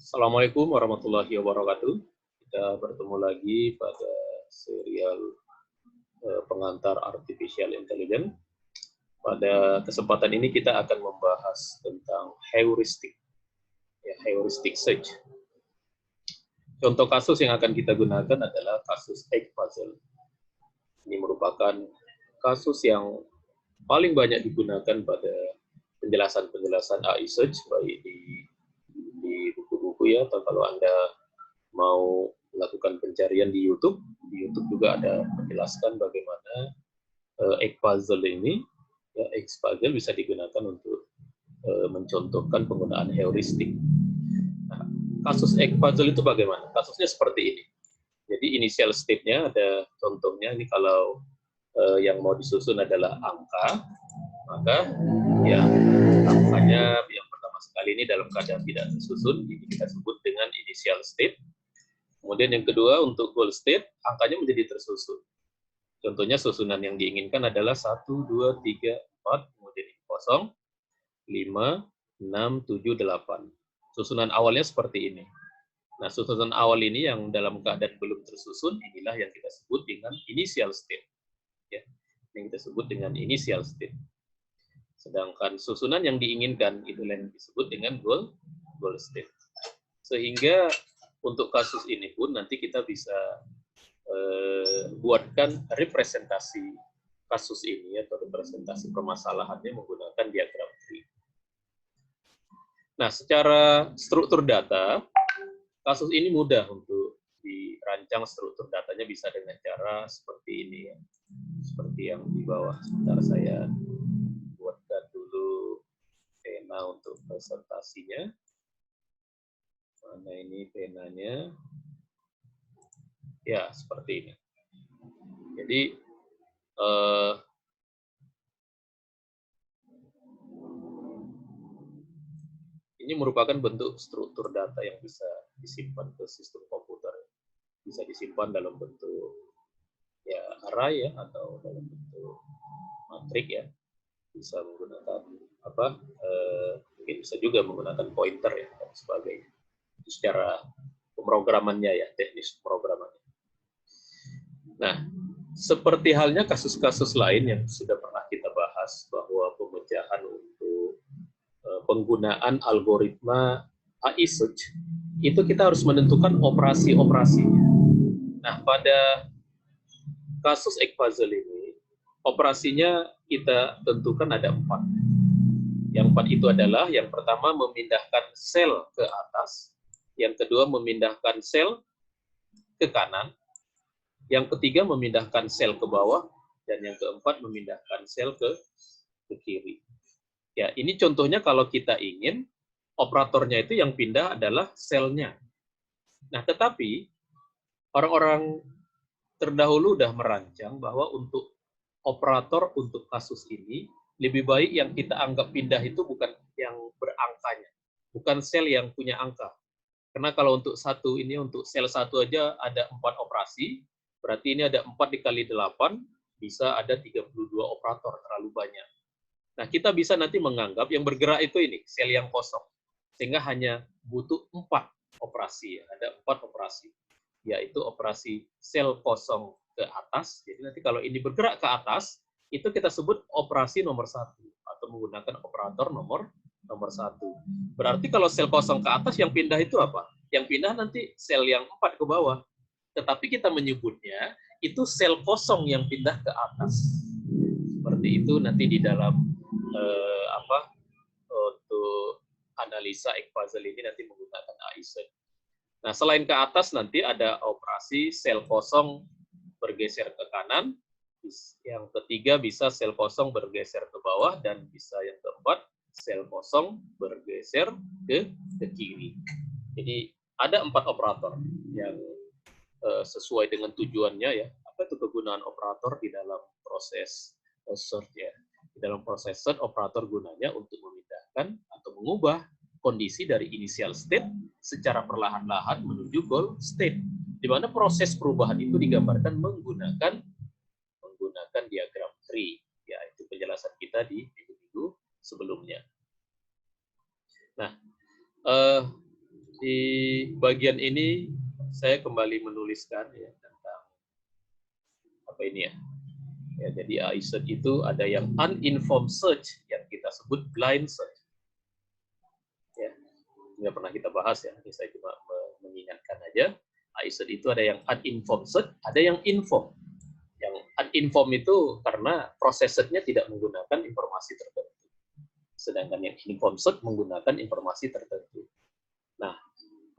Assalamualaikum warahmatullahi wabarakatuh. Kita bertemu lagi pada serial pengantar Artificial Intelligence. Pada kesempatan ini kita akan membahas tentang heuristik, heuristic search. Contoh kasus yang akan kita gunakan adalah kasus egg puzzle. Ini merupakan kasus yang paling banyak digunakan pada penjelasan-penjelasan AI search, baik di buku-buku ya, atau kalau Anda mau melakukan pencarian di YouTube juga ada menjelaskan bagaimana egg puzzle ini, ya, egg puzzle bisa digunakan untuk mencontohkan penggunaan heuristik. Nah, kasus egg puzzle itu bagaimana? Kasusnya seperti ini. Jadi initial state-nya ada contohnya, ini kalau yang mau disusun adalah angka, maka ya angkanya yang pertama sekali ini dalam keadaan tidak tersusun, ini kita sebut dengan initial state. Kemudian yang kedua untuk goal state, angkanya menjadi tersusun. Contohnya susunan yang diinginkan adalah 1, 2, 3, 4, kemudian 0, 5, 6, 7, 8. Susunan awalnya seperti ini. Nah, susunan awal ini yang dalam keadaan belum tersusun, inilah yang kita sebut dengan initial state. Ya, yang kita sebut dengan initial state. Sedangkan susunan yang diinginkan itu yang disebut dengan goal state. Sehingga untuk kasus ini pun nanti kita bisa buatkan representasi kasus ini atau representasi permasalahannya menggunakan diagram tree. Nah, secara struktur data, kasus ini mudah untuk dirancang. Struktur datanya bisa dengan cara seperti ini ya. Seperti yang di bawah. Sebentar saya buatkan dulu pena untuk presentasinya. Mana ini penanya? Ya, seperti ini. Jadi, ini merupakan bentuk struktur data yang bisa disimpan ke sistem komputer. Bisa disimpan dalam bentuk ya array ya, atau dalam bentuk matrik ya. Bisa menggunakan mungkin bisa juga menggunakan pointer ya dan sebagainya. Itu secara pemrogramannya ya, teknis pemrogramannya. Nah, seperti halnya kasus-kasus lain yang sudah pernah kita bahas, bahwa pemecahan untuk penggunaan algoritma AI search itu kita harus menentukan operasi-operasinya. Nah, pada kasus egg puzzle ini operasinya kita tentukan ada 4. Yang 4 itu adalah, yang pertama memindahkan sel ke atas, yang kedua memindahkan sel ke kanan, yang ketiga memindahkan sel ke bawah, dan yang keempat memindahkan sel ke kiri. Ya, ini contohnya kalau kita ingin operatornya itu yang pindah adalah selnya. Nah, tetapi orang-orang terdahulu sudah merancang bahwa untuk operator untuk kasus ini, lebih baik yang kita anggap pindah itu bukan yang berangkanya, bukan sel yang punya angka. Karena kalau untuk satu ini, untuk sel satu aja ada 4 operasi, berarti ini ada 4 dikali 8, bisa ada 32 operator, terlalu banyak. Nah, kita bisa nanti menganggap yang bergerak itu ini, sel yang kosong. Sehingga hanya butuh 4 operasi, ada 4 operasi. Yaitu operasi sel kosong ke atas. Jadi nanti kalau ini bergerak ke atas, itu kita sebut operasi nomor 1, atau menggunakan operator nomor 1. Berarti kalau sel kosong ke atas, yang pindah itu apa? Yang pindah nanti sel yang 4 ke bawah. Tetapi kita menyebutnya itu sel kosong yang pindah ke atas. Seperti itu nanti di dalam untuk analisa egg puzzle ini nanti menggunakan AI search. Nah, selain ke atas nanti ada operasi sel kosong bergeser ke kanan, yang ketiga bisa sel kosong bergeser ke bawah, dan bisa yang keempat sel kosong bergeser ke kiri. Jadi ada 4 operator yang sesuai dengan tujuannya ya. Apa itu kegunaan operator di dalam proses search ya? Di dalam proses search, operator gunanya untuk memindahkan atau mengubah kondisi dari initial state secara perlahan-lahan menuju goal state, di mana proses perubahan itu digambarkan menggunakan diagram tree. Ya, itu penjelasan kita di minggu sebelumnya. Nah, Di bagian ini saya kembali menuliskan ya tentang apa ini ya. Ya, jadi AI search itu ada yang uninformed search yang kita sebut blind search. Ya, nggak pernah kita bahas ya. Ini saya cuma mengingatkan aja. AI search itu ada yang uninformed search, ada yang informed. Yang uninformed itu karena processornya tidak menggunakan informasi tertentu. Sedangkan yang informed search menggunakan informasi tertentu. Nah,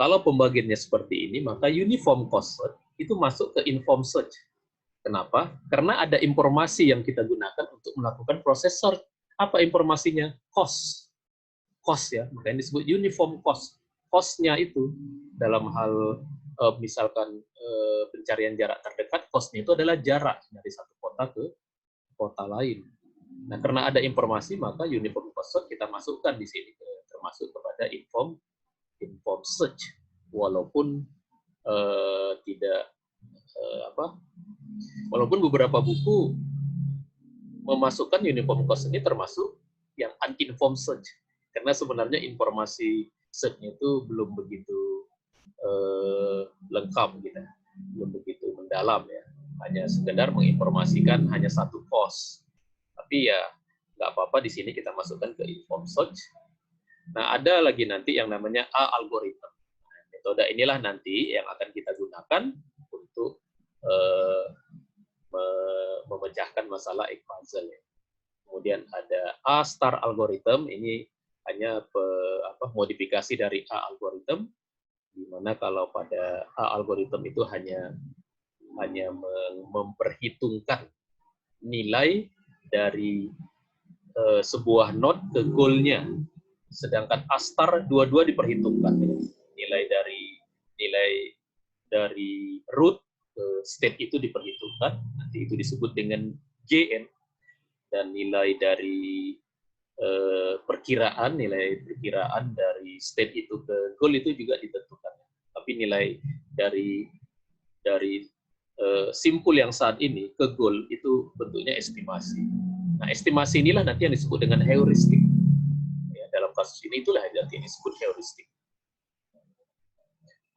kalau pembagiannya seperti ini, maka uniform cost search itu masuk ke informed search. Kenapa? Karena ada informasi yang kita gunakan untuk melakukan proses search. Apa informasinya? Cost. Cost ya, makanya disebut uniform cost. Cost-nya itu dalam hal misalkan pencarian jarak terdekat, cost-nya itu adalah jarak dari satu kota ke kota lain. Nah, karena ada informasi, maka uniform cost search kita masukkan di sini, termasuk kepada inform search, walaupun tidak walaupun beberapa buku memasukkan uniform cost ini termasuk yang uninformed search, karena sebenarnya informasi search-nya itu belum begitu lengkap gitu, belum begitu mendalam ya, hanya sekedar menginformasikan hanya satu cost. Tapi ya nggak apa-apa, di sini kita masukkan ke informed search. Nah, ada lagi nanti yang namanya A-algorithm. Metode inilah nanti yang akan kita gunakan untuk memecahkan masalah egg puzzle. Ya. Kemudian ada A-star algorithm, ini hanya modifikasi dari A-algorithm, di mana kalau pada A-algorithm itu hanya memperhitungkan nilai dari sebuah node ke goal-nya. Sedangkan A-star dua-dua diperhitungkan. Nilai dari root ke state itu diperhitungkan. Nanti itu disebut dengan JN. Dan nilai dari nilai perkiraan dari state itu ke goal itu juga ditentukan. Tapi nilai dari simpul yang saat ini ke goal itu bentuknya estimasi. Nah, estimasi inilah nanti yang disebut dengan heuristik. Ya, dalam kasus ini itulah yang disebut heuristik.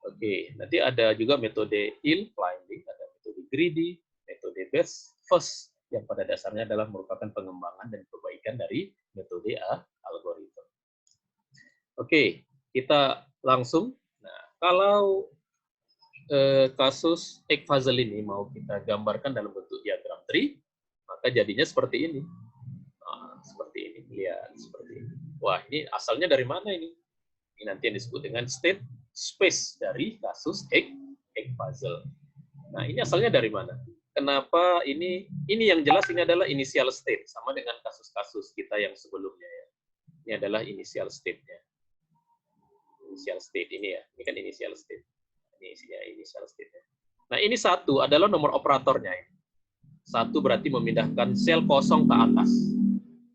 Oke, nanti ada juga metode hill climbing, ada metode greedy, metode best first, yang pada dasarnya adalah merupakan pengembangan dan perbaikan dari metode algoritma. Oke, kita langsung. Nah, kalau kasus egg puzzle ini mau kita gambarkan dalam bentuk diagram tree, maka jadinya seperti ini. Nah, seperti ini, lihat seperti ini. Wah, ini asalnya dari mana ini? Ini nanti yang disebut dengan state space dari kasus egg puzzle. Nah, ini asalnya dari mana? Kenapa ini yang jelas ini adalah initial state, sama dengan kasus-kasus kita yang sebelumnya ya. Ini adalah initial state-nya. Initial state ini ya, ini kan initial state. Ini isinya initial state-nya. Nah, ini satu adalah nomor operatornya. Satu berarti memindahkan sel kosong ke atas.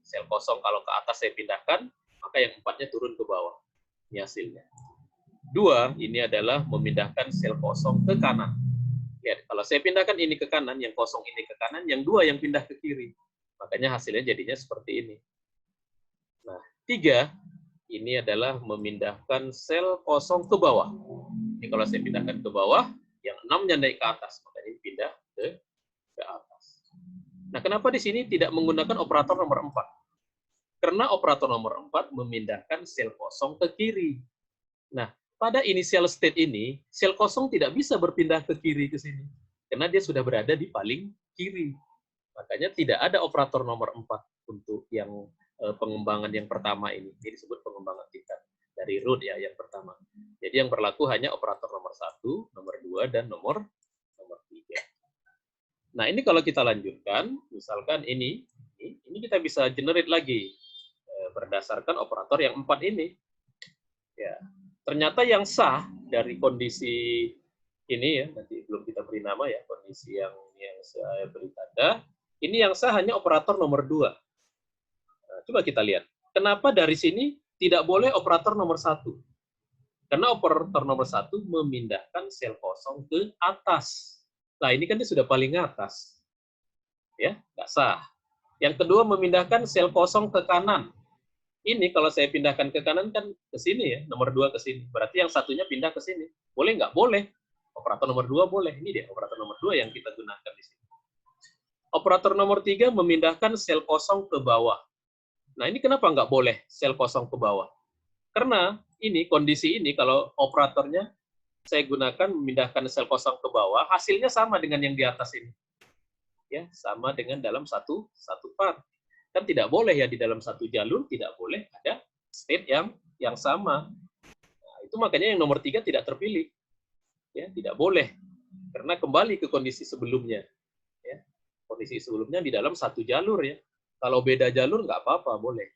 Sel kosong kalau ke atas saya pindahkan, maka yang empatnya turun ke bawah. Ini hasilnya. Dua, ini adalah memindahkan sel kosong ke kanan. Ya, kalau saya pindahkan ini ke kanan, yang kosong ini ke kanan, yang dua yang pindah ke kiri. Makanya hasilnya jadinya seperti ini. Nah, tiga, ini adalah memindahkan sel kosong ke bawah. Ini kalau saya pindahkan ke bawah, yang 6-nya naik ke atas, makanya pindah ke atas. Nah, kenapa di sini tidak menggunakan operator nomor 4? Karena operator nomor 4 memindahkan sel kosong ke kiri. Nah, pada initial state ini, sel kosong tidak bisa berpindah ke kiri ke sini. Karena dia sudah berada di paling kiri. Makanya tidak ada operator nomor 4 untuk yang pengembangan yang pertama ini. Ini disebut pengembangan tingkat dari root ya, yang pertama. Jadi yang berlaku hanya operator nomor 1, nomor 2, dan nomor 3. Nah, ini kalau kita lanjutkan, misalkan ini kita bisa generate lagi berdasarkan operator yang 4 ini. Ya, ternyata yang sah dari kondisi ini ya, nanti belum kita beri nama ya, kondisi yang saya beri tanda, ini yang sah hanya operator nomor 2. Nah, coba kita lihat. Kenapa dari sini tidak boleh operator nomor 1? Karena operator nomor 1 memindahkan sel kosong ke atas. Nah, ini kan dia sudah paling atas. Ya, nggak sah. Yang kedua memindahkan sel kosong ke kanan. Ini kalau saya pindahkan ke kanan kan ke sini ya, nomor 2 ke sini. Berarti yang satunya pindah ke sini. Boleh nggak? Boleh. Operator nomor 2 boleh. Ini dia operator nomor 2 yang kita gunakan di sini. Operator nomor 3 memindahkan sel kosong ke bawah. Nah, ini kenapa nggak boleh sel kosong ke bawah? Karena ini, kondisi ini, kalau operatornya saya gunakan memindahkan sel kosong ke bawah, hasilnya sama dengan yang di atas ini. Ya, sama dengan dalam satu part. Kan tidak boleh ya, di dalam satu jalur tidak boleh ada state yang sama. Nah, itu makanya yang nomor 3 tidak terpilih. Ya, tidak boleh. Karena kembali ke kondisi sebelumnya. Ya, kondisi sebelumnya di dalam satu jalur ya. Kalau beda jalur nggak apa-apa, boleh.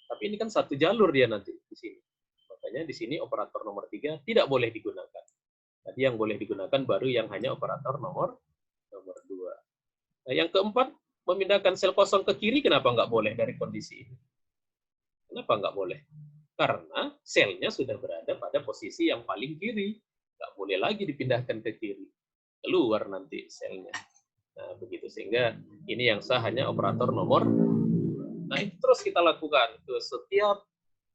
Tapi ini kan satu jalur dia nanti di sini. Makanya di sini operator nomor 3 tidak boleh digunakan. Tadi yang boleh digunakan baru yang hanya operator nomor 2. Nah, yang keempat, memindahkan sel kosong ke kiri, kenapa nggak boleh dari kondisi ini? Kenapa nggak boleh? Karena selnya sudah berada pada posisi yang paling kiri. Nggak boleh lagi dipindahkan ke kiri. Keluar nanti selnya. Nah, begitu. Sehingga ini yang sah hanya operator nomor. Nah, itu terus kita lakukan ke setiap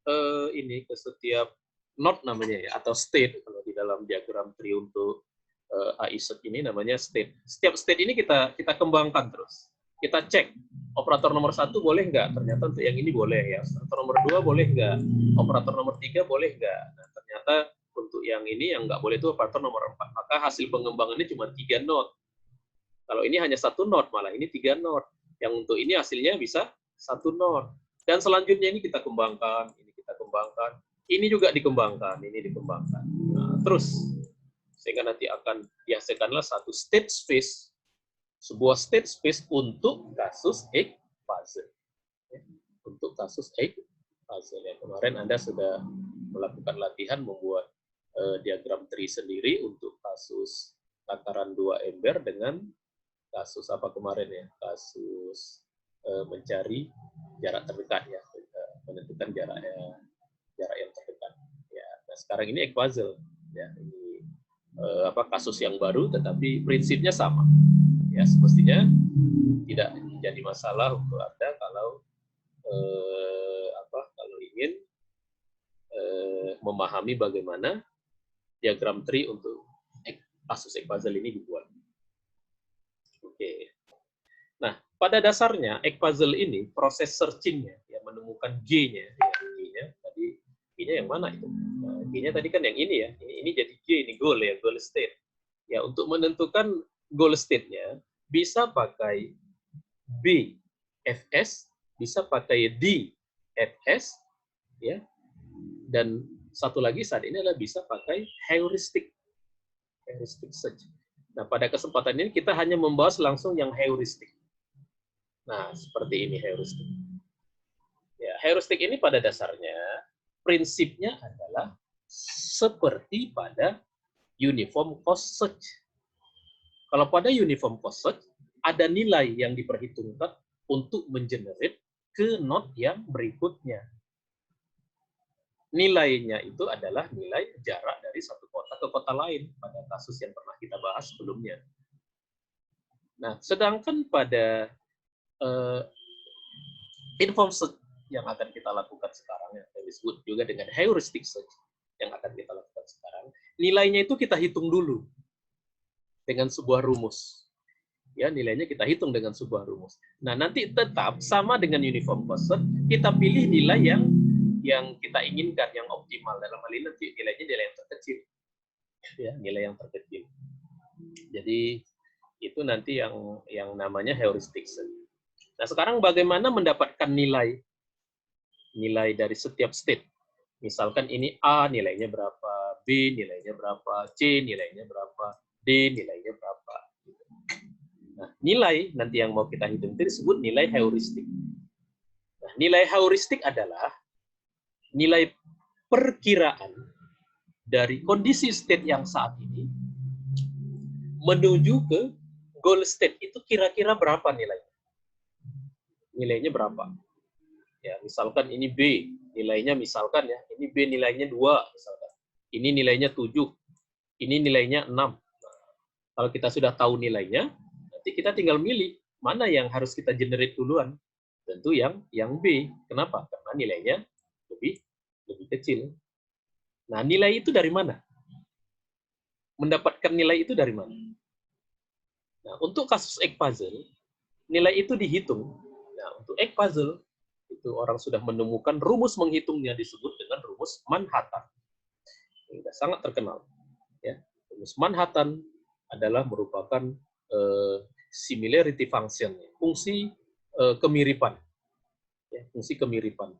ke setiap node namanya ya, atau state kalau di dalam diagram tree untuk AI set ini namanya state. Setiap state ini kita kembangkan terus. Kita cek operator nomor 1 boleh nggak? Ternyata untuk yang ini boleh ya. Operator nomor 2 boleh nggak? Operator nomor 3 boleh nggak? Nah, ternyata untuk yang ini yang nggak boleh itu operator nomor 4. Maka hasil pengembangannya cuma 3 node. Kalau ini hanya 1 node, malah ini 3 node. Yang untuk ini hasilnya bisa 1 node. Dan selanjutnya ini kita kembangkan, ini kita kembangkan, ini juga dikembangkan, ini dikembangkan. Nah, terus sehingga nanti akan dihasilkanlah satu state space, sebuah state space untuk kasus egg puzzle. Untuk kasus egg puzzle ya. Kemarin Anda sudah melakukan latihan membuat diagram tree sendiri untuk kasus takaran 2 ember dengan kasus apa kemarin ya, kasus mencari jarak terdekat ya, menentukan jarak yang terdekat. Ya, nah sekarang ini egg puzzle ya, ini kasus yang baru, tetapi prinsipnya sama. Ya, semestinya tidak menjadi masalah untuk Anda kalau kalau ingin memahami bagaimana diagram tree untuk kasus egg puzzle ini dibuat. Oke. Nah, pada dasarnya egg puzzle ini proses searching-nya, yang menemukan G-nya, ya, G-nya tadi, G-nya yang mana itu? Nah, G-nya tadi kan yang ini ya, ini jadi G, ini goal ya, goal state. Ya, untuk menentukan goal state-nya bisa pakai B, Fs, bisa pakai D, Fs, ya, dan satu lagi saat ini adalah bisa pakai heuristic search. Nah, pada kesempatan ini kita hanya membahas langsung yang heuristic. Nah, seperti ini heuristic. Ya, heuristic ini pada dasarnya prinsipnya adalah seperti pada uniform cost search. Kalau pada uniform cost search ada nilai yang diperhitungkan untuk mengenerate ke node yang berikutnya. Nilainya itu adalah nilai jarak dari satu kota ke kota lain pada kasus yang pernah kita bahas sebelumnya. Nah, sedangkan pada inform search yang akan kita lakukan sekarang, yang disebut juga dengan heuristic search yang akan kita lakukan sekarang, nilainya itu kita hitung dulu dengan sebuah rumus. Ya, nilainya kita hitung dengan sebuah rumus. Nah, nanti tetap sama dengan uniform cost search, kita pilih nilai yang kita inginkan, yang optimal. Dalam hal ini nanti nilainya nilai yang terkecil. Ya, nilai yang terkecil. Jadi itu nanti yang namanya heuristic search. Nah, sekarang bagaimana mendapatkan nilai dari setiap state? Misalkan ini A nilainya berapa, B nilainya berapa, C nilainya berapa, D nilainya berapa. Nah, nilai nanti yang mau kita hitung itu disebut nilai heuristik. Nah, nilai heuristik adalah nilai perkiraan dari kondisi state yang saat ini menuju ke goal state. Itu kira-kira berapa nilainya? Nilainya berapa? Ya, misalkan ini B, nilainya misalkan ya, ini B nilainya 2 misalkan. Ini nilainya 7. Ini nilainya 6. Nah, kalau kita sudah tahu nilainya, nanti kita tinggal milih mana yang harus kita generate duluan. Tentu yang B. Kenapa? Karena nilainya lebih kecil. Nah, nilai itu dari mana? Mendapatkan nilai itu dari mana? Nah, untuk kasus egg puzzle, nilai itu dihitung. Nah, untuk egg puzzle, itu orang sudah menemukan rumus menghitungnya disebut dengan rumus Manhattan. Ini sudah sangat terkenal. Ya. Rumus Manhattan adalah merupakan similarity function, fungsi kemiripan. Ya, fungsi kemiripan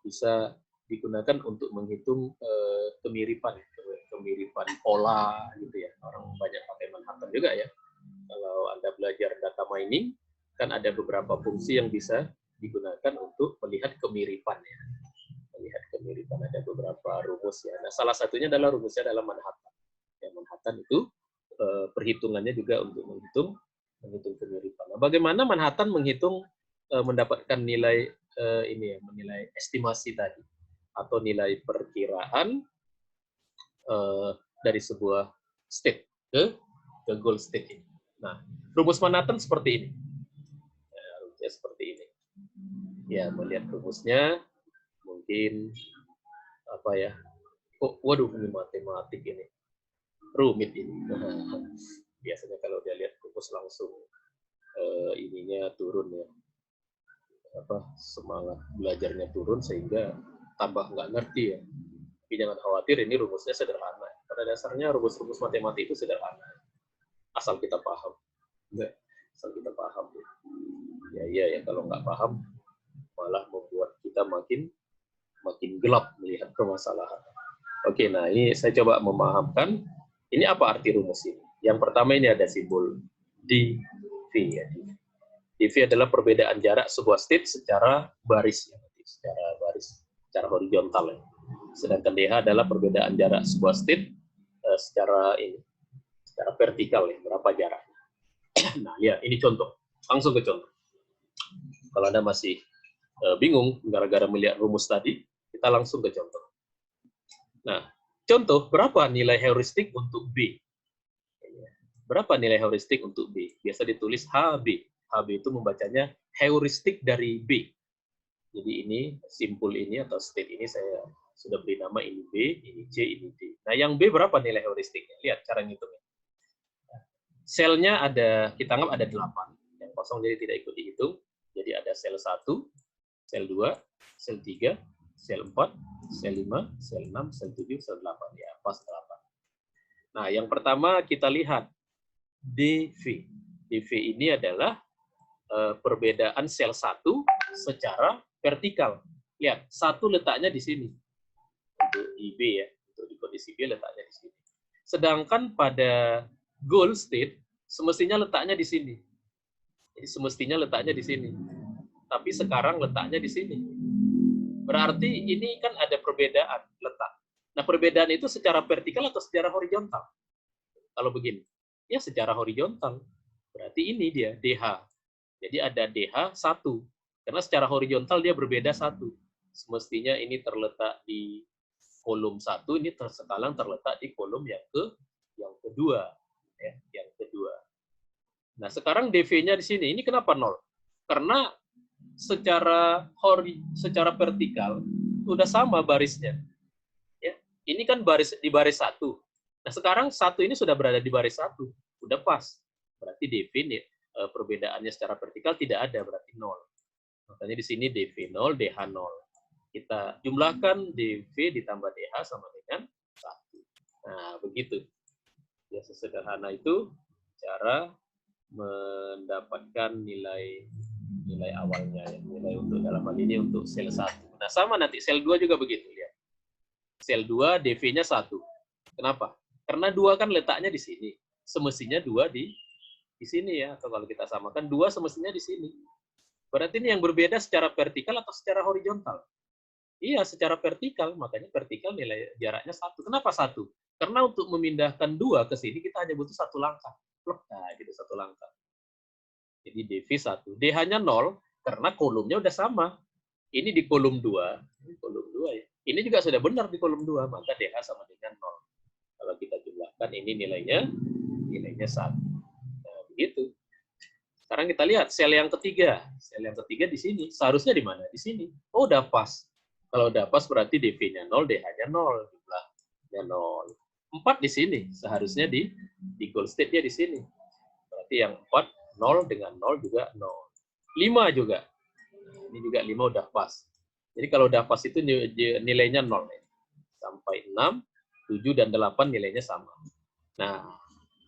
bisa digunakan untuk menghitung kemiripan pola gitu ya. Orang banyak pakai Manhattan juga ya. Kalau Anda belajar data mining, kan ada beberapa fungsi yang bisa digunakan untuk melihat kemiripan ya. Melihat kemiripan ada beberapa rumus ya. Nah, salah satunya adalah rumusnya adalah Manhattan. Ya, Manhattan itu perhitungannya juga untuk menghitung kemiripan. Nah, bagaimana Manhattan menghitung mendapatkan nilai ini ya, menilai estimasi tadi atau nilai perkiraan dari sebuah state ke goal state ini. Nah, rumus Manhattan seperti ini. Ya, rumusnya seperti ini. Ya, melihat rumusnya mungkin apa ya? Waduh, ini matematik ini. Rumit ini. Biasanya kalau dia lihat rumus langsung ininya turun ya. Semangat belajarnya turun sehingga tambah nggak ngerti ya. Tapi jangan khawatir, ini rumusnya sederhana. Pada dasarnya rumus-rumus matematik itu sederhana. Asal kita paham. Asal kita paham. Ya, kalau nggak paham, malah membuat kita makin gelap melihat permasalahan. Oke, nah ini saya coba memahamkan. Ini apa arti rumus ini? Yang pertama ini ada simbol dV. Ya. dV adalah perbedaan jarak sebuah state secara baris, ya. Secara horizontal. Ya. Sedangkan DH adalah perbedaan jarak sebuah state secara vertikal, ya, berapa jaraknya. Nah, ya ini contoh. Langsung ke contoh. Kalau Anda masih bingung gara-gara melihat rumus tadi, kita langsung ke contoh. Nah, contoh berapa nilai heuristik untuk B? Berapa nilai heuristik untuk B? Biasa ditulis HB. HB itu membacanya heuristik dari B. Jadi ini, simpul ini atau state ini saya sudah beri nama, ini B, ini C, ini D. Nah, yang B berapa nilai heuristiknya? Lihat cara ngitungnya. Selnya ada, kita anggap ada 8. Yang kosong jadi tidak ikut dihitung. Jadi ada sel 1, sel 2, sel 3, sel 4, sel 5, sel 6, sel 7, sel 8. Ya, pas 8. Nah, yang pertama kita lihat dV. dV ini adalah perbedaan sel 1 secara vertikal. Lihat, 1 letaknya di sini. Untuk di B ya, untuk di kondisi B letaknya di sini. Sedangkan pada goal state, semestinya letaknya di sini. Jadi semestinya letaknya di sini. Tapi sekarang letaknya di sini. Berarti ini kan ada perbedaan letak. Nah, perbedaan itu secara vertikal atau secara horizontal? Kalau begini, ya secara horizontal. Berarti ini dia, DH. Jadi ada DH 1. Karena secara horizontal dia berbeda 1. Semestinya ini terletak di kolom 1, ini sekarang terletak di kolom yang kedua. Ya, yang kedua. Nah, sekarang DV-nya di sini. Ini kenapa 0? Karena secara vertikal udah sama barisnya. Ya, ini kan di baris 1. Nah, sekarang 1 ini sudah berada di baris 1. Udah pas. Berarti DV nih, perbedaannya secara vertikal tidak ada, berarti 0. Makanya di sini DV 0, DH 0. Kita jumlahkan DV ditambah DH sama dengan 1. Nah, begitu. Ya, sesederhana itu cara mendapatkan nilai awalnya, ya. Nilai untuk dalam hal ini untuk sel 1. Nah, sama nanti sel 2 juga begitu. Lihat. Sel 2 DV-nya 1. Kenapa? Karena 2 kan letaknya di sini. Semestinya 2 di sini ya. Atau kalau kita samakan 2 semestinya di sini. Berarti ini yang berbeda secara vertikal atau secara horizontal? Iya, secara vertikal. Makanya vertikal nilai jaraknya 1. Kenapa 1? Karena untuk memindahkan 2 ke sini kita hanya butuh 1 langkah. Nah, gitu 1 langkah. Jadi DV 1. DH-nya 0 karena kolomnya udah sama. Ini di kolom 2. Ini kolom 2 ya. Ini juga sudah benar di kolom 2. Maka DH sama dengan 0. Kalau kita jumlahkan ini nilainya 1. Nah, begitu. Sekarang kita lihat sel yang ketiga. Sel yang ketiga di sini. Seharusnya di mana? Di sini. Oh, udah pas. Kalau udah pas berarti DV-nya 0, DH-nya 0, jumlahnya 0. 4 di sini, seharusnya di goal state-nya di sini. Berarti yang 4, 0 dengan 0 juga 0. 5 juga. Ini juga 5 udah pas. Jadi kalau udah pas itu nilainya 0. Sampai 6, 7, dan 8 nilainya sama. Nah,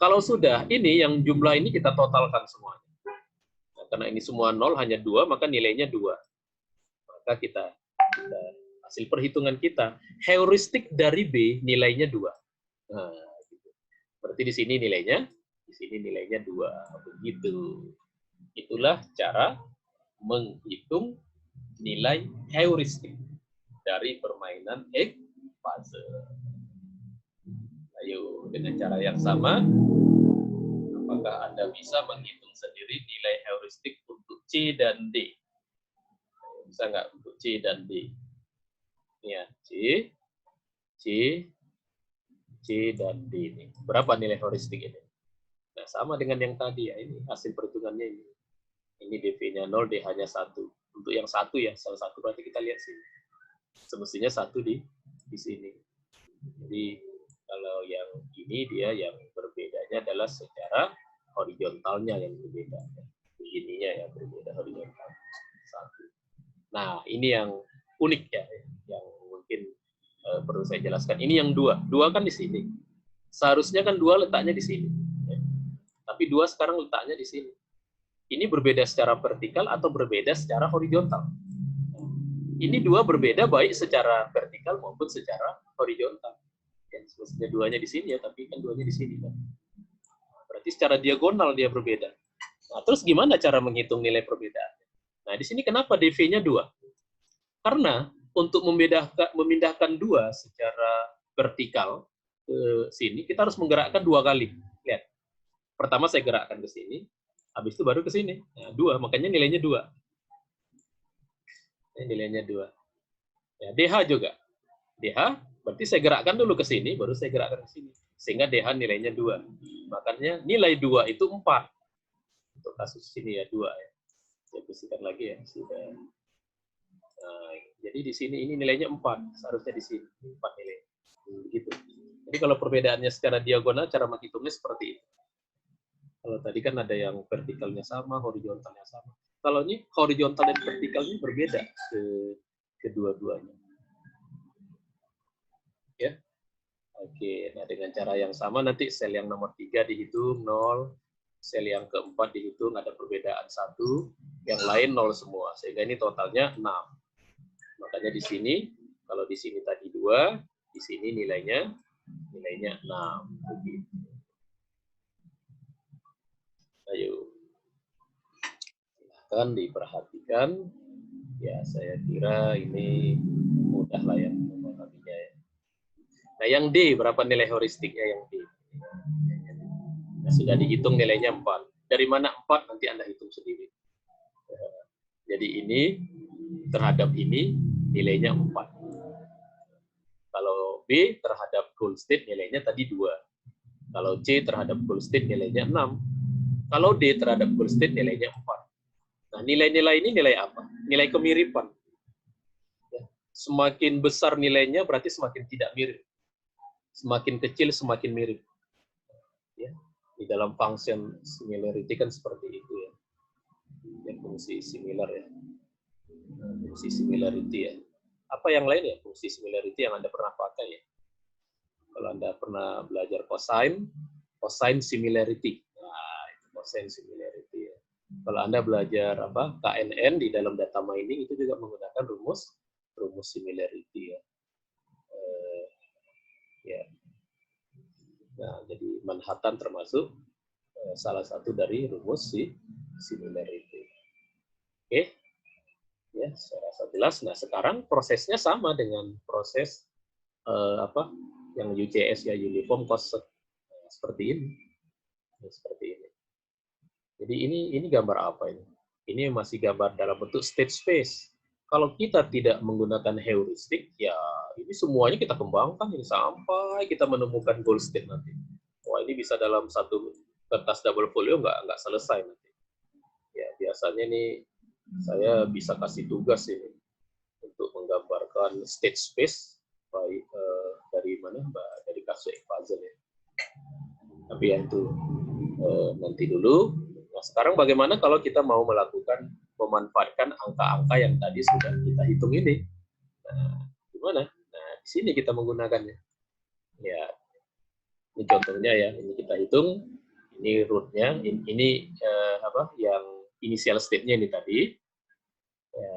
kalau sudah, ini yang jumlah ini kita totalkan semuanya. Nah, karena ini semua 0, hanya 2, maka nilainya 2. Maka kita hasil perhitungan kita, heuristik dari B nilainya 2. Nah, gitu. Berarti di sini nilainya 2. Begitu. Itulah cara menghitung nilai heuristik dari permainan X puzzle. Ayo, dengan cara yang sama, apakah Anda bisa menghitung sendiri nilai heuristik untuk C dan D? Bisa nggak untuk C dan D? Ini ya, C dan D ini. Berapa nilai heuristik ini? Nah, sama dengan yang tadi ya, ini hasil perhitungannya ini. Ini DV-nya 0, DH-nya 1. Untuk yang satu ya, salah satu berarti kita lihat sini. Semestinya 1 di sini. Jadi kalau yang ini dia yang berbedanya adalah secara horizontalnya yang berbeda. Begininya ya berbeda horizontal. 1. Nah, ini yang unik ya, yang mungkin perlu saya jelaskan. Ini yang 2. 2 kan di sini. Seharusnya kan 2 letaknya di sini. Ya. Tapi 2 sekarang letaknya di sini. Ini berbeda secara vertikal atau berbeda secara horizontal. Ini 2 berbeda baik secara vertikal maupun secara horizontal. Ya, semestinya 2-nya di sini ya, tapi kan 2-nya di sini kan. Berarti secara diagonal dia berbeda. Nah, terus gimana cara menghitung nilai perbedaan? Nah, di sini kenapa DV-nya 2? Karena untuk memindahkan 2 secara vertikal ke sini, kita harus menggerakkan 2 kali. Lihat. Pertama saya gerakkan ke sini, habis itu baru ke sini. Nah, 2, makanya nilainya 2. Ini nilainya 2. Ya, DH juga. DH, berarti saya gerakkan dulu ke sini, baru saya gerakkan ke sini. Sehingga DH nilainya 2. Makanya nilai 2 itu 4. Untuk kasus sini ya, 2 ya. Saya bersihkan lagi ya. Sudah. Nah, jadi di sini ini nilainya 4. Seharusnya di sini 4 nilai. Begitu. Jadi kalau perbedaannya secara diagonal, cara menghitungnya seperti itu. Kalau tadi kan ada yang vertikalnya sama, horizontalnya sama. Kalau ini horizontal dan vertikalnya berbeda kedua-duanya. Ya. Oke, nah dengan cara yang sama nanti sel yang nomor 3 dihitung 0, sel yang keempat dihitung ada perbedaan 1, yang lain 0 semua. Sehingga ini totalnya 6. Makanya di sini, kalau di sini tadi 2, di sini nilainya 6. Begitu. Ayo. Silahkan diperhatikan. Ya, saya kira ini mudah lah ya memahaminya ya. Nah, yang D, berapa nilai heuristiknya yang D? Nah, sudah dihitung nilainya 4. Dari mana 4? Nanti Anda hitung sendiri. Jadi ini terhadap ini nilainya 4. Kalau B terhadap goal state nilainya tadi 2. Kalau C terhadap goal state nilainya 6. Kalau D terhadap goal state nilainya 4. Nah, nilai-nilai ini nilai apa? Nilai kemiripan. Semakin besar nilainya berarti semakin tidak mirip. Semakin kecil semakin mirip. Ya. Di dalam function similarity kan seperti itu ya. Yang fungsi similar ya. Fungsi similarity ya. Apa yang lain ya fungsi similarity yang Anda pernah pakai ya? Kalau Anda pernah belajar cosine similarity. Nah, itu cosine similarity ya. Kalau Anda belajar apa KNN di dalam data mining itu juga menggunakan rumus similarity ya. Ya. Nah, jadi Manhattan termasuk salah satu dari rumus similarity. Oke. Ya, saya rasa jelas. Nah, sekarang prosesnya sama dengan proses apa yang UCS ya, uniform cost seperti ini. Seperti ini. Jadi ini gambar apa ini? Ini masih gambar dalam bentuk state space. Kalau kita tidak menggunakan heuristik, ya ini semuanya kita kembangkan ini sampai kita menemukan goal state nanti. Wah, ini bisa dalam satu kertas double folio nggak selesai nanti. Ya biasanya nih saya bisa kasih tugas ini untuk menggambarkan melakukan state space baik dari mana dari kasus puzzle ya. Tapi ya itu nanti dulu. Nah, sekarang bagaimana kalau kita mau melakukan memanfaatkan angka-angka yang tadi sudah kita hitung ini? Nah, gimana? Nah, di sini kita menggunakannya. Ya, ini contohnya ya. Ini kita hitung. Ini root-nya. Ini apa? Yang initial state-nya ini tadi. Ya,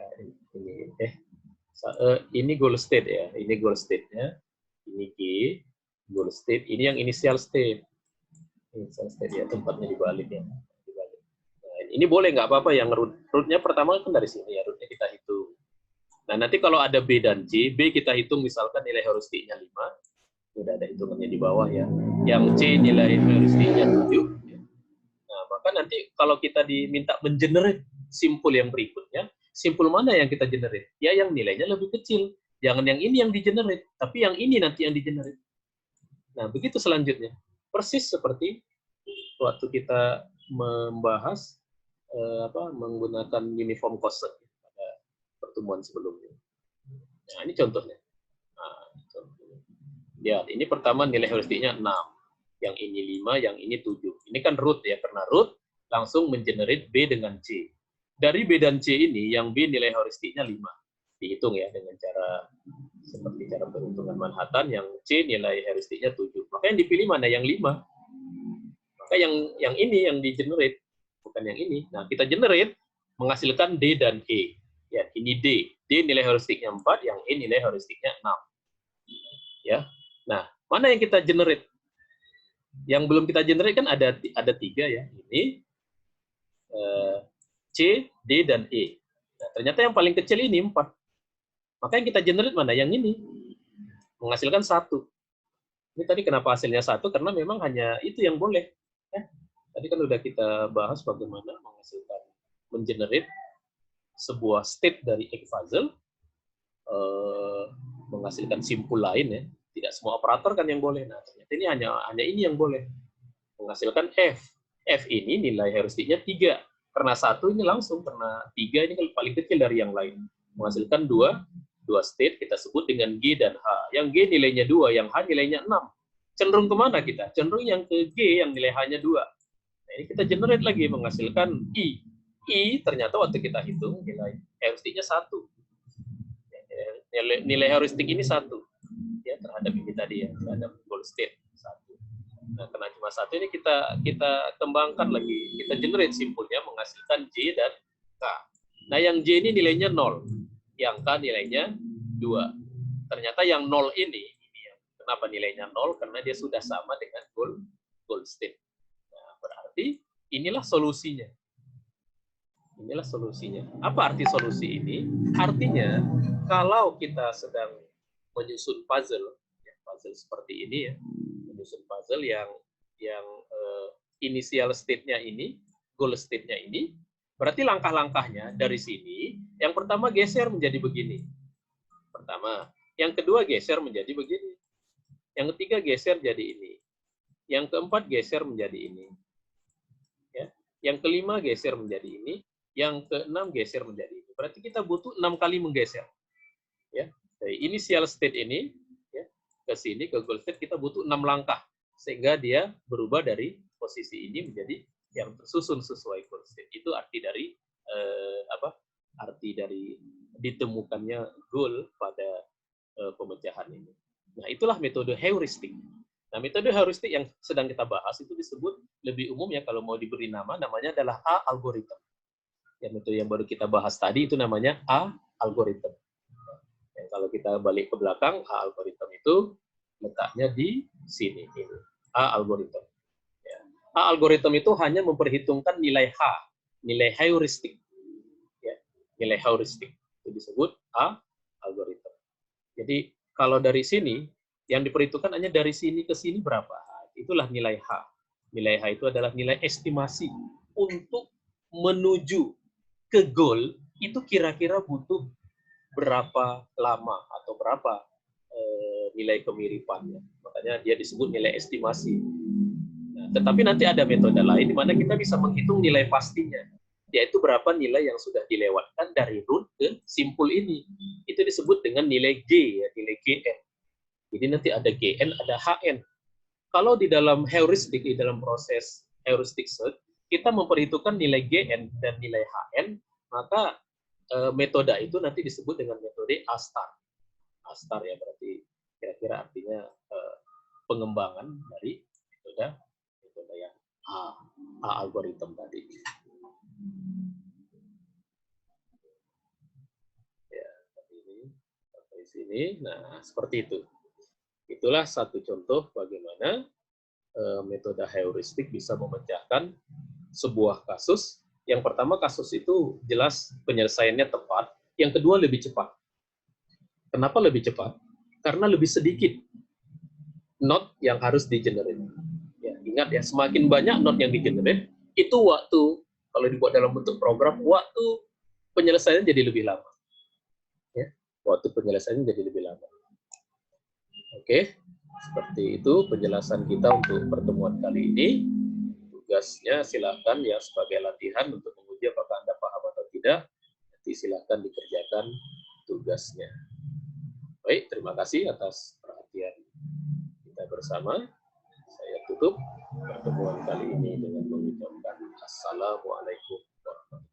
ini goal state ya. Ini goal state-nya. Ini G, goal state. Ini yang initial state. Initial state ya, tempatnya dibalik ya. Ini boleh nggak apa-apa yang root-nya pertama kan dari sini ya, root-nya kita hitung. Nah, nanti kalau ada B dan C, B kita hitung misalkan nilai heuristiknya 5, sudah ada hitungannya di bawah ya. Yang C nilai heuristiknya 7. Nah, maka nanti kalau kita diminta mengenerate simpul yang berikutnya, simpul mana yang kita generate? Ya yang nilainya lebih kecil. Jangan yang ini yang di-generate, tapi yang ini nanti yang di-generate. Nah, begitu selanjutnya. Persis seperti waktu kita membahas menggunakan uniform quotient pada pertemuan sebelumnya. Nah, ini contohnya. Nah, ya, ini pertama nilai heuristiknya 6, yang ini 5, yang ini 7. Ini kan root ya, karena root langsung mengenerate B dengan C. Dari B dan C ini, yang B nilai heuristiknya 5. Dihitung ya dengan cara seperti cara perhitungan Manhattan, yang C nilai heuristiknya 7. Maka yang dipilih mana? Yang 5. Maka yang ini yang di-generate, bukan yang ini. Nah, kita generate menghasilkan D dan E. Ya, ini D. D nilai heuristiknya 4, yang E nilai heuristiknya 6. Ya. Nah, mana yang kita generate? Yang belum kita generate kan ada 3 ya. Ini C, D dan E. Nah, ternyata yang paling kecil ini 4. Maka yang kita generate mana? Yang ini. Menghasilkan 1. Ini tadi kenapa hasilnya 1? Karena memang hanya itu yang boleh. Ya. Tadi kan udah kita bahas bagaimana menghasilkan, mengenerate sebuah state dari X puzzle, menghasilkan simpul lain ya. Tidak semua operator kan yang boleh. Nah, ternyata ini hanya ini yang boleh. Menghasilkan F. F ini nilai heuristiknya 3. Karena 1 ini langsung, karena 3 ini paling kecil dari yang lain. Menghasilkan 2 state kita sebut dengan G dan H. Yang G nilainya 2, yang H nilainya 6. Cenderung kemana kita? Cenderung yang ke G yang nilai H-nya 2. Nah, ini kita generate lagi menghasilkan I. I ternyata waktu kita hitung nilai heuristiknya 1. Nilai heuristik ini 1. Ya, terhadap ini tadi ya, terhadap goal state 1. Nah, karena cuma 1 ini kita kembangkan lagi. Kita generate simpulnya menghasilkan J dan K. Nah, yang J ini nilainya 0. Yang K nilainya 2. Ternyata yang 0 ini ya, kenapa nilainya 0? Karena dia sudah sama dengan goal state. Berarti inilah solusinya. Inilah solusinya. Apa arti solusi ini? Artinya, kalau kita sedang menyusun puzzle, ya, puzzle seperti ini ya, menyusun puzzle yang initial state-nya ini, goal state-nya ini, berarti langkah-langkahnya dari sini, yang pertama geser menjadi begini. Pertama. Yang kedua geser menjadi begini. Yang ketiga geser jadi ini. Yang keempat geser menjadi ini. Yang kelima geser menjadi ini, yang keenam geser menjadi ini. Berarti kita butuh 6 kali menggeser. Ya, dari initial state ini ya, ke sini ke goal state kita butuh 6 langkah sehingga dia berubah dari posisi ini menjadi yang tersusun sesuai goal state. Itu arti dari arti dari ditemukannya goal pada pemecahan ini. Nah, itulah metode heuristik. Nah, metode heuristik yang sedang kita bahas itu disebut lebih umum ya kalau mau diberi nama, namanya adalah A-algorithm. Ya, metode yang baru kita bahas tadi itu namanya A-algorithm. Ya, kalau kita balik ke belakang, A-algorithm itu letaknya di sini. Ini. A-algorithm. Ya. A-algorithm itu hanya memperhitungkan nilai H, nilai heuristik. Ya, nilai heuristik. Itu disebut A-algorithm. Jadi, kalau dari sini, yang diperhitungkan hanya dari sini ke sini berapa? Itulah nilai H. Nilai H itu adalah nilai estimasi untuk menuju ke goal itu kira-kira butuh berapa lama atau berapa nilai kemiripannya. Makanya dia disebut nilai estimasi. Nah, tetapi nanti ada metode lain di mana kita bisa menghitung nilai pastinya. yaitu berapa nilai yang sudah dilewatkan dari root ke simpul ini. Itu disebut dengan nilai G, ya, nilai GN. Jadi nanti ada GN, ada HN. Kalau di dalam heuristik, di dalam proses heuristik search, kita memperhitungkan nilai GN dan nilai HN, maka metode itu nanti disebut dengan metode A-star. A-star ya berarti kira-kira artinya pengembangan dari metode yang A algoritma tadi. Ya, sampai sini. Nah, seperti itu. Itulah satu contoh bagaimana metode heuristik bisa memecahkan sebuah kasus. Yang pertama, kasus itu jelas penyelesaiannya tepat. Yang kedua, lebih cepat. Kenapa lebih cepat? Karena lebih sedikit node yang harus di-generate. Ya, ingat ya, semakin banyak node yang di-generate, itu waktu, kalau dibuat dalam bentuk program, waktu penyelesaian jadi lebih lama. Ya, waktu penyelesaian jadi lebih lama. Oke, seperti itu penjelasan kita untuk pertemuan kali ini. Tugasnya silakan ya sebagai latihan untuk menguji apakah Anda paham atau tidak. Nanti silakan dikerjakan tugasnya. Baik, terima kasih atas perhatian kita bersama. Saya tutup pertemuan kali ini dengan mengucapkan Assalamualaikum warahmatullahi wabarakatuh.